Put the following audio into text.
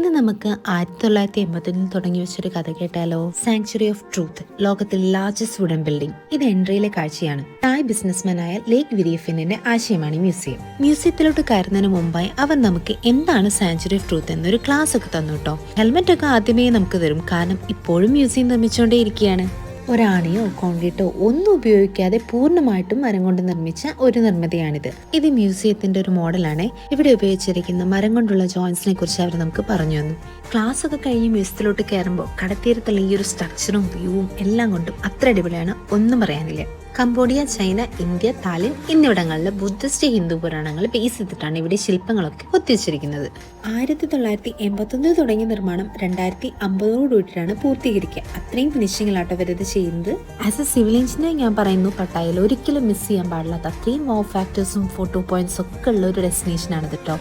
ഇന്ന് നമുക്ക് 1981 തുടങ്ങി വെച്ചൊരു കഥ കേട്ടാലോ. സാങ്ച്വറി ഓഫ് ട്രൂത്ത്, ലോകത്തിലെ ലാർജസ്റ്റ് വുഡൻ ബിൽഡിംഗ്. ഇത് എൻട്രിയിലെ കാഴ്ചയാണ്. തായ് ബിസിനസ്മാനായ ലേക്ക് വിരിയഫിന്റെ ആശയമാണ് മ്യൂസിയം. മ്യൂസിയത്തിലോട്ട് കയറുന്നതിന് മുമ്പായി അവർ നമുക്ക് എന്താണ് സാങ്ച്വറി ഓഫ് ട്രൂത്ത് എന്നൊരു ക്ലാസ് ഒക്കെ തന്നു കേട്ടോ. ഹെൽമെറ്റ് ഒക്കെ ആദ്യമേ നമുക്ക് തരും, കാരണം ഇപ്പോഴും മ്യൂസിയം നിർമ്മിച്ചുകൊണ്ടേയിരിക്കുകയാണ്. ഒരാണിയോ കോൺക്രീറ്റോ ഒന്നും ഉപയോഗിക്കാതെ പൂർണ്ണമായിട്ടും മരം കൊണ്ട് നിർമ്മിച്ച ഒരു നിർമ്മിതിയാണിത്. ഇത് മ്യൂസിയത്തിന്റെ ഒരു മോഡലാണ്. ഇവിടെ ഉപയോഗിച്ചിരിക്കുന്ന മരം കൊണ്ടുള്ള ജോയിന്റ്സിനെ കുറിച്ച് അവർ നമുക്ക് പറഞ്ഞു തന്നു. ക്ലാസ് ഒക്കെ കഴിഞ്ഞ് മ്യൂസിയത്തിലോട്ട് കയറുമ്പോൾ കടത്തീരത്തുള്ള ഈ ഒരു സ്ട്രക്ചറും വ്യൂവും എല്ലാം കൊണ്ടും അത്ര അടിപൊളിയാണ്, ഒന്നും പറയാനില്ല. കംബോഡിയ, ചൈന, ഇന്ത്യ, തായ്ലൻഡ് എന്നിവിടങ്ങളിലെ ബുദ്ധിസ്റ്റ്, ഹിന്ദു പുരാണങ്ങൾ ബേസ് ചെയ്തിട്ടാണ് ഇവിടെ ശില്പങ്ങളൊക്കെ കൊത്തിവെച്ചിരിക്കുന്നത്. 1981 തുടങ്ങിയ നിർമ്മാണം 2050 പൂർത്തീകരിക്കുക. അത്രയും ഫിനിഷിംഗിലാട്ടോ അവരത് ചെയ്യുന്നത്. ആസ് എ സിവിൽ എഞ്ചിനീയർ ഞാൻ പറയുന്നു, പട്ടായയിൽ ഒരിക്കലും മിസ് ചെയ്യാൻ പാടില്ലാത്ത അത്രയും വോ ഫാക്ടേഴ്സും ഫോട്ടോ പോയിന്റ്സും ഒക്കെ ഉള്ള ഒരു ഡെസ്റ്റിനേഷൻ ആണ് കേട്ടോ.